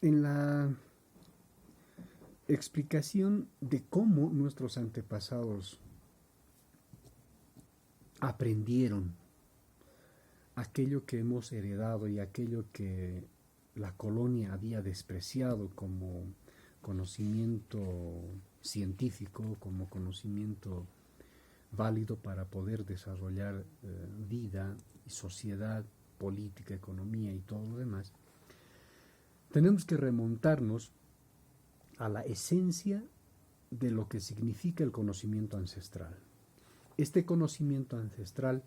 en la explicación de cómo nuestros antepasados aprendieron aquello que hemos heredado y aquello que la colonia había despreciado como conocimiento científico, como conocimiento válido para poder desarrollar vida y sociedad, política, economía y todo lo demás, tenemos que remontarnos a la esencia de lo que significa el conocimiento ancestral. Este conocimiento ancestral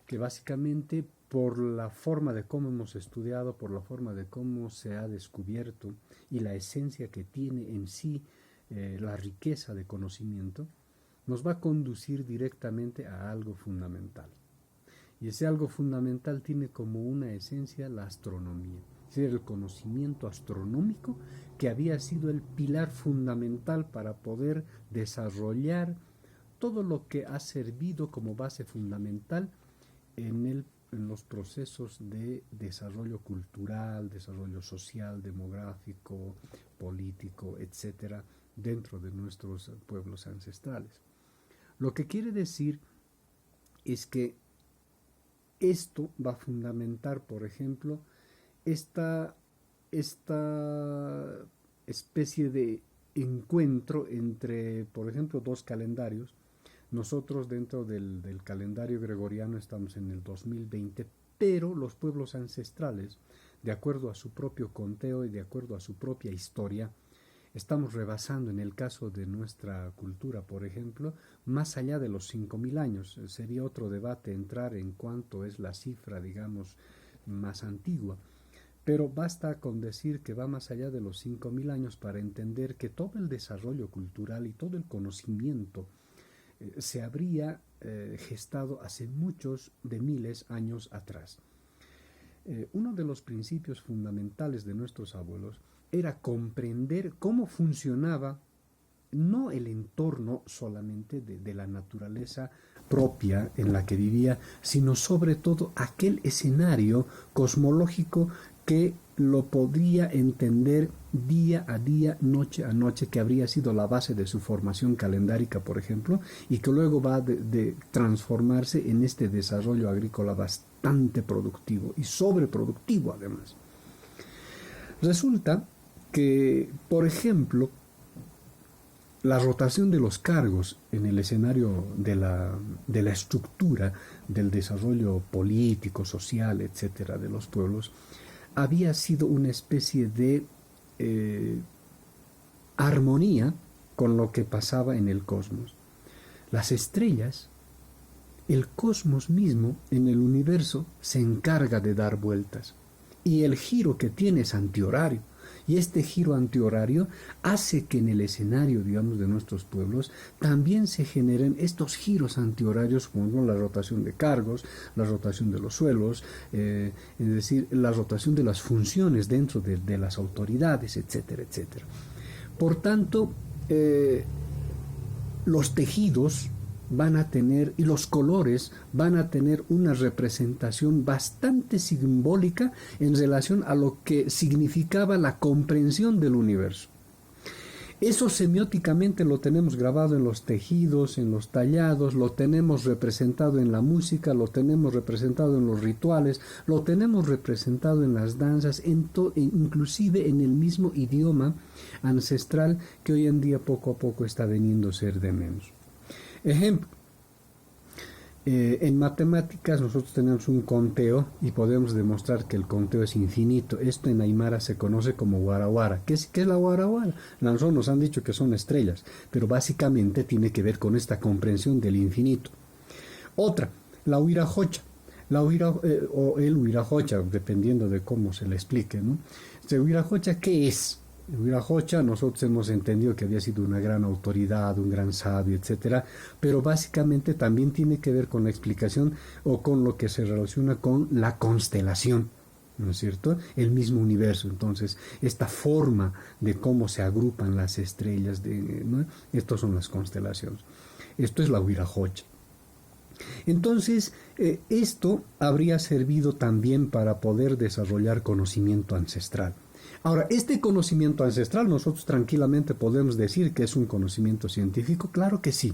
que básicamente por la forma de cómo hemos estudiado, por la forma de cómo se ha descubierto y la esencia que tiene en sí la riqueza de conocimiento, nos va a conducir directamente a algo fundamental. Y ese algo fundamental tiene como una esencia la astronomía, es decir, el conocimiento astronómico que había sido el pilar fundamental para poder desarrollar todo lo que ha servido como base fundamental en los procesos de desarrollo cultural, desarrollo social, demográfico, político, etcétera, dentro de nuestros pueblos ancestrales. Lo que quiere decir es que esto va a fundamentar, por ejemplo, esta especie de encuentro entre, por ejemplo, dos calendarios. Nosotros dentro del calendario gregoriano estamos en el 2020, pero los pueblos ancestrales, de acuerdo a su propio conteo y de acuerdo a su propia historia, estamos rebasando, en el caso de nuestra cultura, por ejemplo, más allá de los 5.000 años. Sería otro debate entrar en cuánto es la cifra, digamos, más antigua. Pero basta con decir que va más allá de los 5.000 años para entender que todo el desarrollo cultural y todo el conocimiento se habría gestado hace muchos de miles de años atrás. Uno de los principios fundamentales de nuestros abuelos era comprender cómo funcionaba no el entorno solamente de la naturaleza propia en la que vivía, sino sobre todo aquel escenario cosmológico que lo podría entender día a día, noche a noche, que habría sido la base de su formación calendárica, por ejemplo, y que luego va de transformarse en este desarrollo agrícola bastante productivo y sobreproductivo además. Resulta que, por ejemplo, la rotación de los cargos en el escenario de la estructura del desarrollo político, social, etcétera, de los pueblos, había sido una especie de armonía con lo que pasaba en el cosmos. Las estrellas, el cosmos mismo en el universo se encarga de dar vueltas y el giro que tiene es antihorario. Y este giro antihorario hace que en el escenario, digamos, de nuestros pueblos también se generen estos giros antihorarios, como la rotación de cargos, la rotación de los suelos, es decir, la rotación de las funciones dentro de las autoridades, etcétera, etcétera. Por tanto, los tejidos van a tener, y los colores van a tener una representación bastante simbólica en relación a lo que significaba la comprensión del universo. Eso semióticamente lo tenemos grabado en los tejidos, en los tallados, lo tenemos representado en la música, lo tenemos representado en los rituales, lo tenemos representado en las danzas, inclusive en el mismo idioma ancestral que hoy en día poco a poco está veniendo a ser de menos. Ejemplo, en matemáticas nosotros tenemos un conteo y podemos demostrar que el conteo es infinito. Esto en Aymara se conoce como guaraguara. ¿Qué es la guaraguara? Nosotros nos han dicho que son estrellas, pero básicamente tiene que ver con esta comprensión del infinito. Otra, la huirajocha. O el huirajocha, dependiendo de cómo se le explique, ¿no? ¿El huirajocha qué es? El huirajocha nosotros hemos entendido que había sido una gran autoridad, un gran sabio, etcétera, pero básicamente también tiene que ver con la explicación o con lo que se relaciona con la constelación, ¿no es cierto? El mismo universo. Entonces, esta forma de cómo se agrupan las estrellas, ¿no? Estas son las constelaciones. Esto es la huirajocha. Entonces, esto habría servido también para poder desarrollar conocimiento ancestral. Ahora, este conocimiento ancestral nosotros tranquilamente podemos decir que es un conocimiento científico, claro que sí.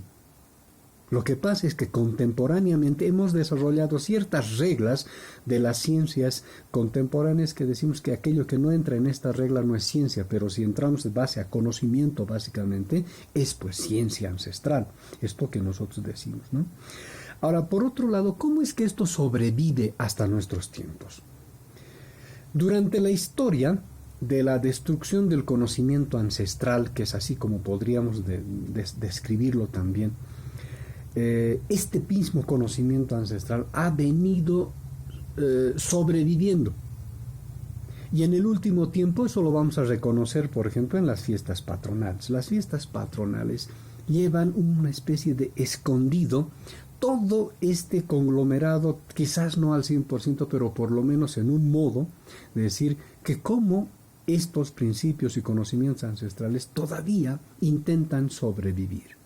Lo que pasa es que contemporáneamente hemos desarrollado ciertas reglas de las ciencias contemporáneas que decimos que aquello que no entra en esta regla no es ciencia, pero si entramos de base a conocimiento básicamente, es pues ciencia ancestral, esto que nosotros decimos, ¿no? Ahora, por otro lado, ¿cómo es que esto sobrevive hasta nuestros tiempos? Durante la historia de la destrucción del conocimiento ancestral, que es así como podríamos describirlo también, este mismo conocimiento ancestral ha venido sobreviviendo. Y en el último tiempo eso lo vamos a reconocer, por ejemplo, en las fiestas patronales. Las fiestas patronales llevan una especie de escondido todo este conglomerado, quizás no al 100%, pero por lo menos en un modo de decir que cómo estos principios y conocimientos ancestrales todavía intentan sobrevivir.